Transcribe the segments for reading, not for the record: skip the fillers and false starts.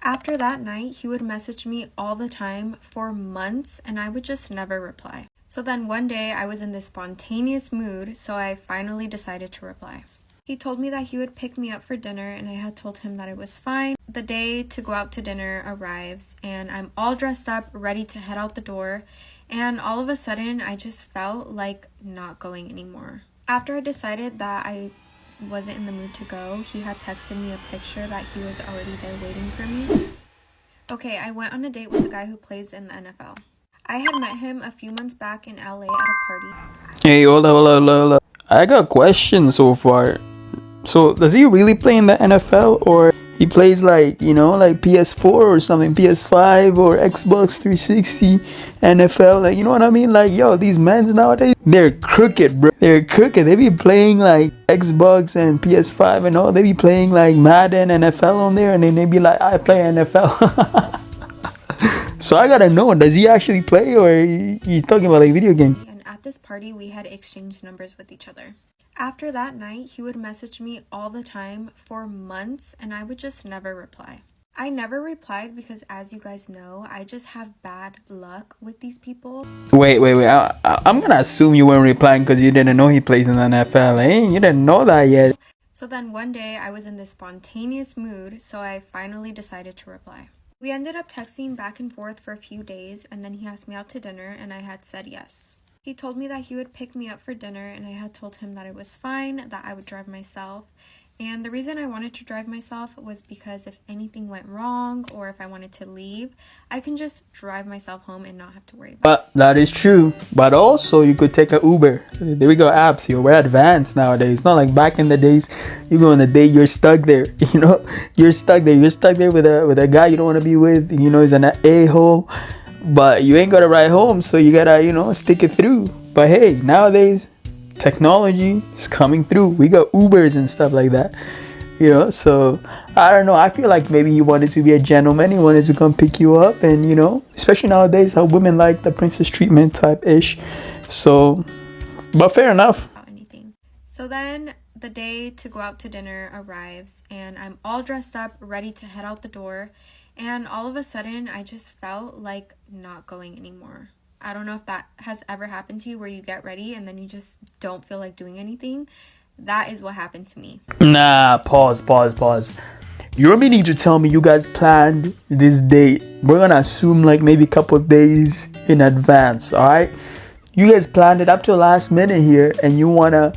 After that night, he would message me all the time for months and I would just never reply. So then one day I was in this spontaneous mood, so I finally decided to reply. He told me that he would pick me up for dinner and I had told him that it was fine. The day to go out to dinner arrives and I'm all dressed up, ready to head out the door, and all of a sudden I just felt like not going anymore. After I decided that I wasn't in the mood to go, he had texted me a picture that he was already there waiting for me. Okay, I went on a date with a guy who plays in the NFL. I had met him a few months back in LA at a party. Hey, hold up. I got a question so far. So, does he really play in the NFL or he plays like, like PS4 or something, PS5 or Xbox 360, NFL, like, you know what I mean? Like, yo, these men nowadays, they're crooked, bro. They're crooked. They be playing like Xbox and PS5 and all. They be playing like Madden, NFL on there, and then they be like, I play NFL. So I gotta know, does he actually play or he's talking about like video games? And at this party, we had exchanged numbers with each other. After that night, he would message me all the time for months and I would just never reply. I never replied because, as you guys know, I just have bad luck with these people. Wait. I'm gonna assume you weren't replying because you didn't know he plays in the NFL, eh? You didn't know that yet. So then one day I was in this spontaneous mood, so I finally decided to reply. We ended up texting back and forth for a few days and then he asked me out to dinner and I had said yes. He told me that he would pick me up for dinner and I had told him that it was fine, that I would drive myself. And the reason I wanted to drive myself was because if anything went wrong or if I wanted to leave, I can just drive myself home and not have to worry about it. That is true. But also, you could take an Uber. There we go, apps here. We're advanced nowadays. It's not like back in the days. You go on a date, you're stuck there. You're stuck there. You're stuck there with a guy you don't want to be with. He's an a-hole. But you ain't got to ride home, so you gotta, stick it through. But hey, nowadays, technology is coming through. We got Ubers and stuff like that. So I don't know. I feel like maybe he wanted to be a gentleman. He wanted to come pick you up, and especially nowadays, how women like the princess treatment type ish. So, but fair enough. Anything. So then the day to go out to dinner arrives, and I'm all dressed up, ready to head out the door. And all of a sudden, I just felt like not going anymore. I don't know if that has ever happened to you where you get ready and then you just don't feel like doing anything. That is what happened to me. Nah, pause. You're meaning to tell me you guys planned this date? We're gonna assume like maybe a couple of days in advance, alright? You guys planned it up to the last minute here and you wanna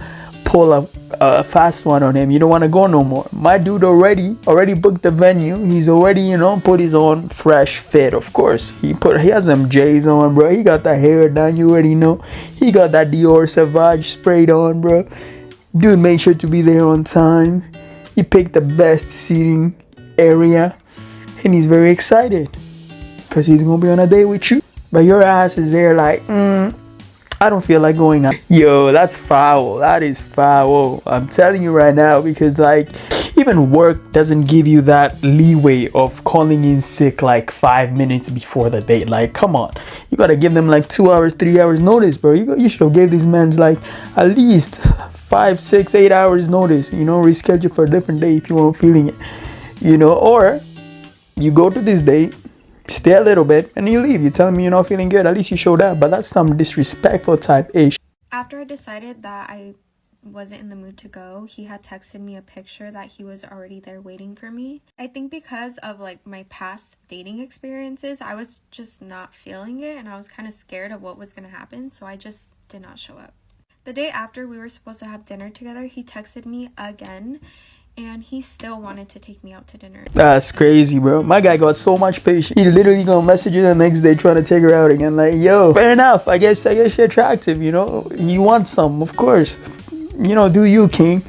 pull a fast one on him. You don't want to go no more. My dude already booked the venue. He's already put his own fresh fit. Of course, he has some J's on, bro. He got that hair done. You already know. He got that Dior Sauvage sprayed on, bro. Dude made sure to be there on time. He picked the best seating area and he's very excited because he's gonna be on a date with you. But your ass is there like I don't feel like going out. Yo, that's foul. That is foul. I'm telling you right now, because like even work doesn't give you that leeway of calling in sick like 5 minutes before the date. Like, come on. You gotta give them like 2 hours, 3 hours notice, bro. You should have gave these men like at least 5, 6, 8 hours notice. Reschedule for a different day if you weren't feeling it. Or you go to this date, stay a little bit, and you leave. You tell me you're not feeling good. At least you showed up. But that's some disrespectful type ish. After I decided that I wasn't in the mood to go, he had texted me a picture that he was already there waiting for me. I think because of like my past dating experiences, I was just not feeling it and I was kind of scared of what was going to happen, so I just did not show up. The day after we were supposed to have dinner together, he texted me again and he still wanted to take me out to dinner. That's crazy, bro. My guy got so much patience. He literally gonna message you the next day trying to take her out again. Like, yo, fair enough. I guess you're attractive, You want some, of course. Do you, king.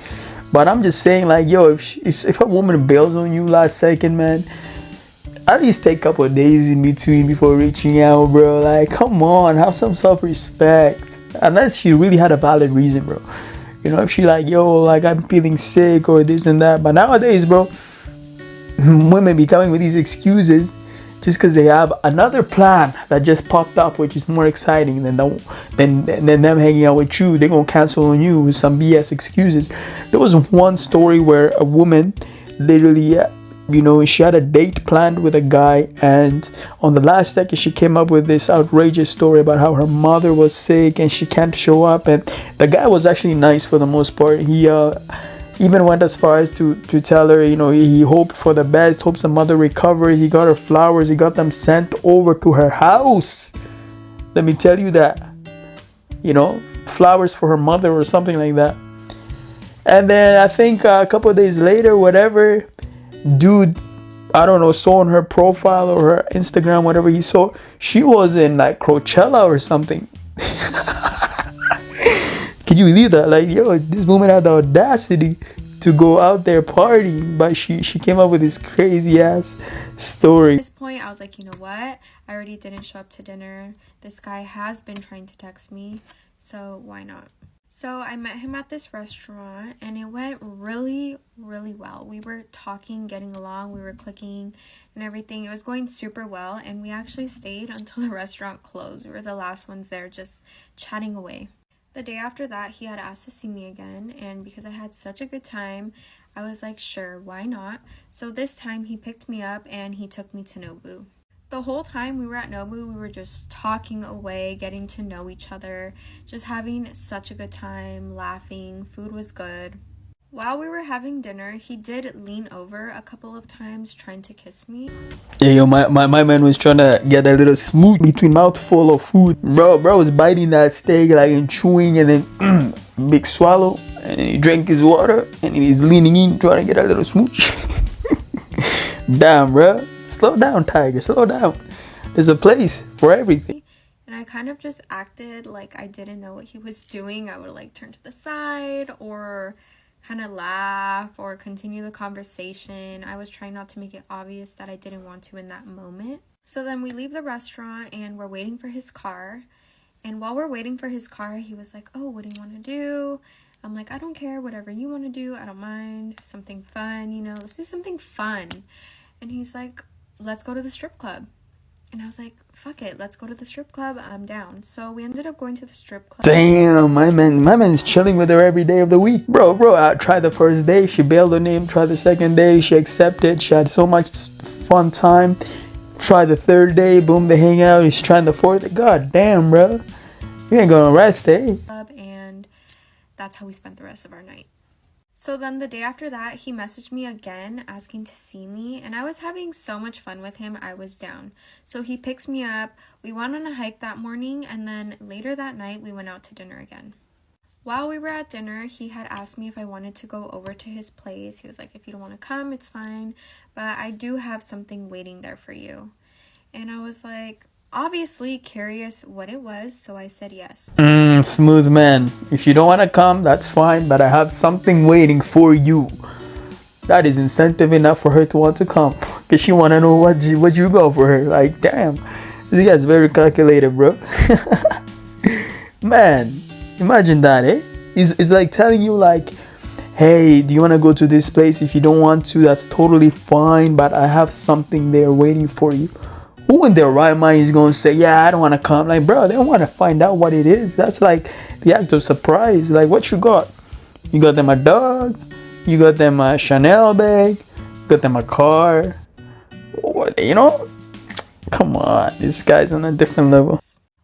But I'm just saying, like, yo, if a woman bails on you last second, man, at least take a couple of days in between before reaching out, bro. Like, come on, have some self-respect. Unless she really had a valid reason, bro. If she like, yo, like I'm feeling sick or this and that. But nowadays, bro, women be coming with these excuses just because they have another plan that just popped up, which is more exciting than them hanging out with you. They're gonna cancel on you with some BS excuses. There was one story where a woman literally she had a date planned with a guy, and on the last second she came up with this outrageous story about how her mother was sick and she can't show up. And the guy was actually nice for the most part. He even went as far as to tell her, he hoped for the best, hopes the mother recovers. He got her flowers, he got them sent over to her house. Let me tell you that. Flowers for her mother or something like that. And then I think a couple of days later, whatever, dude, I don't know, saw on her profile or her Instagram, whatever he saw, she was in like Coachella or something. Can you believe that? Like, yo, this woman had the audacity to go out there partying, but she came up with this crazy ass story. At this point, I was like, you know what? I already didn't show up to dinner. This guy has been trying to text me, so why not? So I met him at this restaurant and it went really, really well. We were talking, getting along, we were clicking and everything. It was going super well, and we actually stayed until the restaurant closed. We were the last ones there, just chatting away. The day after that, he had asked to see me again, and because I had such a good time, I was like, sure, why not? So this time he picked me up and he took me to Nobu. The whole time we were at Nobu, we were just talking away, getting to know each other, just having such a good time, laughing. Food was good. While we were having dinner, he did lean over a couple of times trying to kiss me. Yeah, yo, my man was trying to get a little smooth between mouthful of food. Bro was biting that steak like and chewing, and then big swallow, and then he drank his water, and he's leaning in trying to get a little smooch. Damn, bro. Slow down, Tiger. Slow down. There's a place for everything. And I kind of just acted like I didn't know what he was doing. I would like turn to the side or kind of laugh or continue the conversation. I was trying not to make it obvious that I didn't want to in that moment. So then we leave the restaurant and we're waiting for his car. And while we're waiting for his car, he was like, oh, what do you want to do? I'm like, I don't care. Whatever you want to do, I don't mind. Something fun, let's do something fun. And he's like, let's go to the strip club. And I was like, fuck it, let's go to the strip club. I'm down. So we ended up going to the strip club. Damn, my man's chilling with her every day of the week. Bro, I tried the first day, she bailed on him. Tried the second day, she accepted. She had so much fun time. Tried the third day, boom, they hang out. He's trying the fourth. God damn, bro. You ain't gonna rest, eh? And that's how we spent the rest of our night. So then the day after that, he messaged me again asking to see me, and I was having so much fun with him, I was down. So he picks me up, we went on a hike that morning, and then later that night, we went out to dinner again. While we were at dinner, he had asked me if I wanted to go over to his place. He was like, if you don't want to come, it's fine, but I do have something waiting there for you. And I was like, obviously curious what it was, so I said yes. Smooth man. If you don't want to come, that's fine, but I have something waiting for you. That is incentive enough for her to want to come, because she want to know what you got for her. Like, damn, this guy's very calculated, bro. Man, imagine that, eh? It's like telling you, like, hey, do you want to go to this place? If you don't want to, that's totally fine, but I have something there waiting for you. Who in their right mind is going to say, yeah, I don't want to come? Like, bro, they don't want to find out what it is. That's like the act of surprise. Like, what you got? You got them a dog. You got them a Chanel bag. You got them a car. Come on. This guy's on a different level.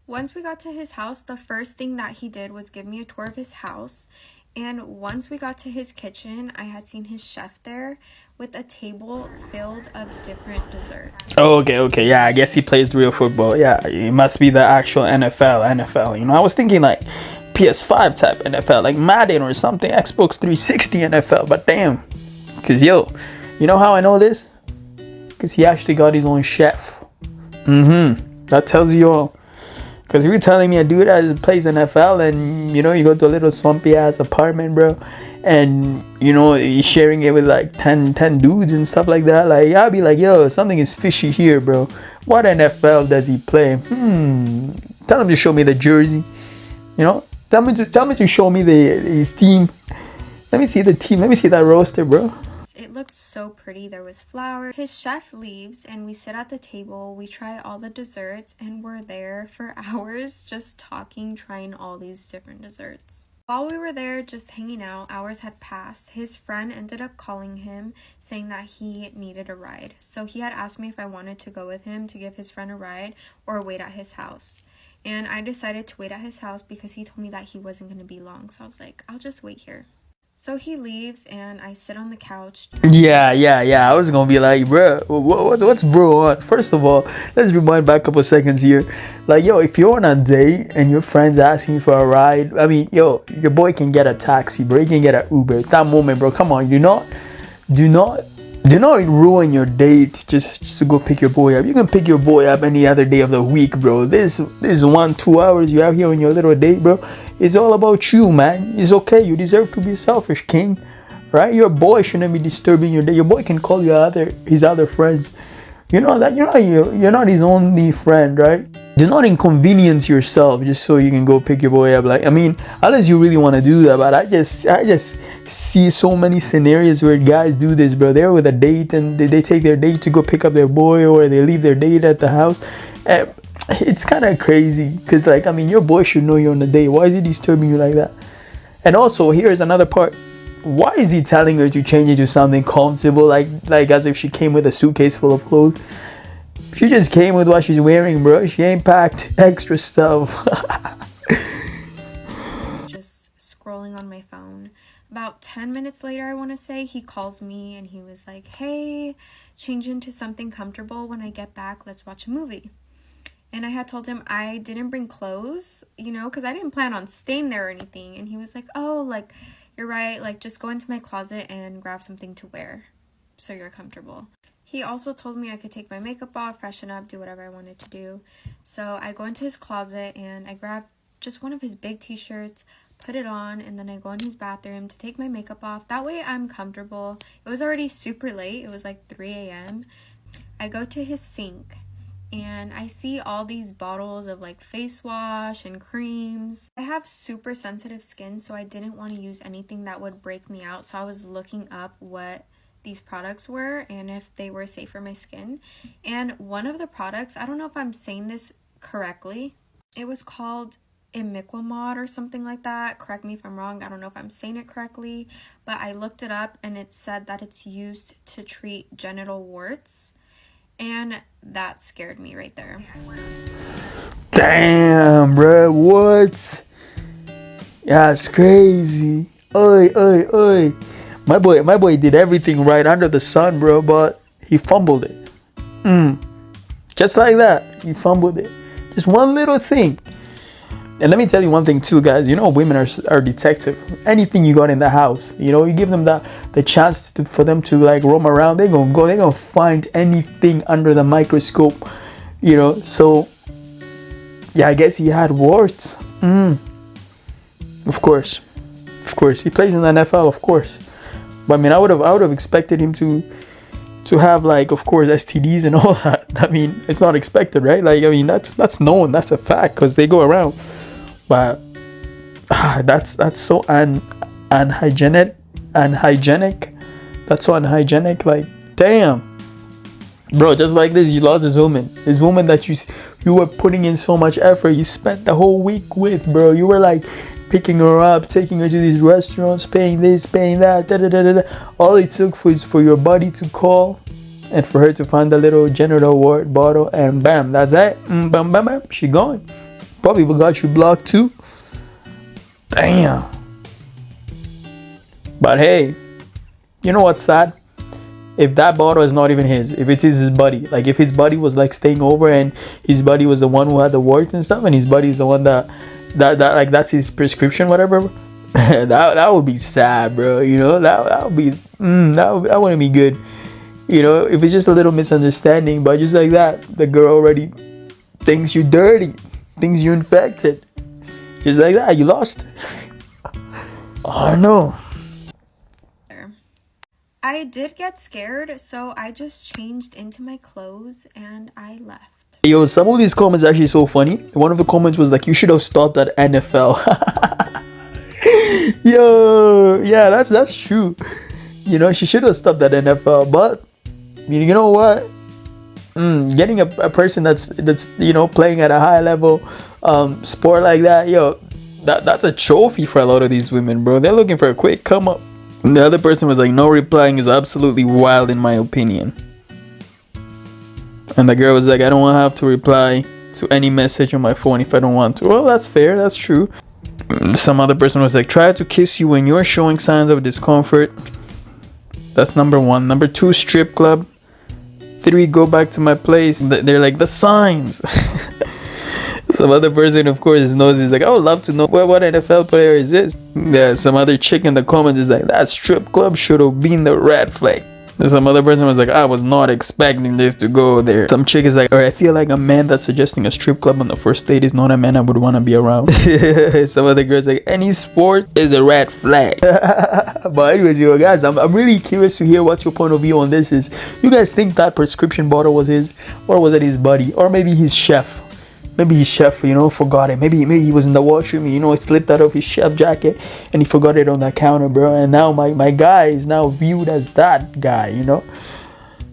Once we got to his house, the first thing that he did was give me a tour of his house. And once we got to his kitchen, I had seen his chef there with a table filled of different desserts. Oh, okay. Yeah, I guess he plays real football. Yeah, it must be the actual NFL. I was thinking like PS5 type NFL, like Madden or something, Xbox 360 NFL. But damn, because you know how I know this? Because he actually got his own chef. That tells you all. Because if you're telling me a dude that plays NFL and, you go to a little swampy ass apartment, bro, and, he's sharing it with like 10 dudes and stuff like that, like, I'll be like, yo, something is fishy here, bro. What NFL does he play? Tell him to show me the jersey. Tell me to show me his team. Let me see the team. Let me see that roster, bro. It looked so pretty. There was flowers. His chef leaves and we sit at the table. We try all the desserts and we're there for hours just talking, trying all these different desserts. While we were there just hanging out, hours had passed. His friend ended up calling him saying that he needed a ride. So he had asked me if I wanted to go with him to give his friend a ride or wait at his house. And I decided to wait at his house because he told me that he wasn't going to be long. So I was like, I'll just wait here. So he leaves and I sit on the couch. Yeah. I was gonna be like, bro, what's bro on? First of all, let's rewind back a couple seconds here. Like, yo, if you're on a date and your friend's asking you for a ride, I mean, yo, your boy can get a taxi, bro. He can get an Uber. At that moment, bro, come on, do not ruin your date just to go pick your boy up. You can pick your boy up any other day of the week, bro. This 1-2 hours you out here on your little date, bro. It's all about you, man. It's okay. You deserve to be selfish, king. Right? Your boy shouldn't be disturbing your day. Your boy can call his other friends. You know that you're not his only friend, right? Do not inconvenience yourself just so you can go pick your boy up. Like, I mean, unless you really want to do that, but I just see so many scenarios where guys do this, bro. They're with a date and they take their date to go pick up their boy, or they leave their date at the house. And it's kind of crazy because, like, I mean, your boy should know you're on a date. Why is he disturbing you like that? And also, here's another part. Why is he telling her to change into something comfortable, like as if she came with a suitcase full of clothes? She just came with what she's wearing, bro. She ain't packed extra stuff. Just scrolling on my phone. About 10 minutes later, I want to say, he calls me and he was like, hey, change into something comfortable. When I get back, let's watch a movie. And I had told him I didn't bring clothes, because I didn't plan on staying there or anything. And he was like, oh, like, you're right. Like, just go into my closet and grab something to wear so you're comfortable. He also told me I could take my makeup off, freshen up, do whatever I wanted to do. So I go into his closet and I grab just one of his big t-shirts, put it on, and then I go in his bathroom to take my makeup off. That way I'm comfortable. It was already super late. It was like 3 a.m. I go to his sink and I see all these bottles of like face wash and creams. I have super sensitive skin, so I didn't want to use anything that would break me out. So I was looking up what these products were and if they were safe for my skin. And one of the products, I don't know if I'm saying this correctly, it was called imiquimod or something like that. Correct me if I'm wrong. I don't know if I'm saying it correctly, but I looked it up and it said that it's used to treat genital warts. And that scared me right there. Damn, bro, what? Yeah, it's crazy. Oi. My boy did everything right under the sun, bro, but he fumbled it. Just like that, he fumbled it. Just one little thing. And let me tell you one thing too, guys. Women are detective. Anything you got in the house, you give them the chance for them to like roam around. They're gonna find anything under the microscope. So yeah, I guess he had warts. Of course, he plays in the NFL, of course. But I mean, I would have expected him to have, like, of course, STDs and all that. I mean, it's not expected, right? Like, I mean, that's known, that's a fact, because they go around. But that's so unhygienic. That's so unhygienic. Like, damn, bro. Just like this, you lost this woman that you were putting in so much effort. You spent the whole week with, bro. You were like picking her up, taking her to these restaurants, paying this, paying that. All it took was for your buddy to call and for her to find the little genital wart bottle, and bam, that's it. Bam, she gone. Probably got you blocked too. Damn. But hey, you know what's sad? If that bottle is not even his, if it is his buddy, like if his buddy was like staying over and his buddy was the one who had the warts and stuff, and his buddy is the one that like that's his prescription, whatever. that would be sad, bro. That would be that wouldn't be good. If it's just a little misunderstanding, but just like that, the girl already thinks you're dirty, thinks you're infected. Just like that, you lost. Oh no. I did get scared, so I just changed into my clothes and I left. Yo, some of these comments are actually so funny. One of the comments was like, you should have stopped at NFL. Yo, yeah, that's true. She should have stopped at NFL, but you know what? Getting a person that's playing at a high level sport like that, yo, That's a trophy for a lot of these women, bro. They're looking for a quick come up. And the other person was like, no replying is absolutely wild in my opinion. And the girl was like, I don't want to have to reply to any message on my phone if I don't want to. Well, that's fair, that's true. Some other person was like, try to kiss you when you're showing signs of discomfort. That's number 1. Number 2, strip club. 3, go back to my place. They're like, the signs. Some other person, of course, knows. Is like, I would love to know what NFL player is this. Yeah, some other chick in the comments is like, that strip club should have been the red flag. And some other person was like, I was not expecting this to go there. Some chick is like, I feel like a man that's suggesting a strip club on the first date is not a man I would want to be around. Some other girls like, any sport is a red flag. But anyways, yo guys, I'm really curious to hear what your point of view on this is. You guys think that prescription bottle was his, or was it his buddy, or maybe his chef? Maybe his chef, forgot it. Maybe he was in the washroom, it slipped out of his chef jacket and he forgot it on the counter, bro. And now my guy is now viewed as that guy,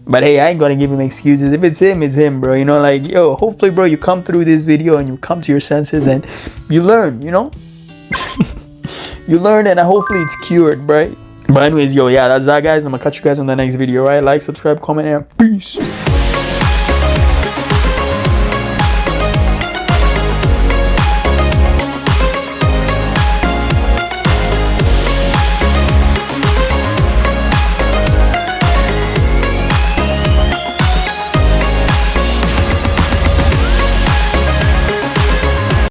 But hey, I ain't gonna give him excuses. If it's him, bro. Like, yo, hopefully, bro, you come through this video and you come to your senses and you learn, You learn, and hopefully it's cured, right? But anyways, yo, yeah, that's that, guys. I'm gonna catch you guys on the next video, right? Like, subscribe, comment, and peace.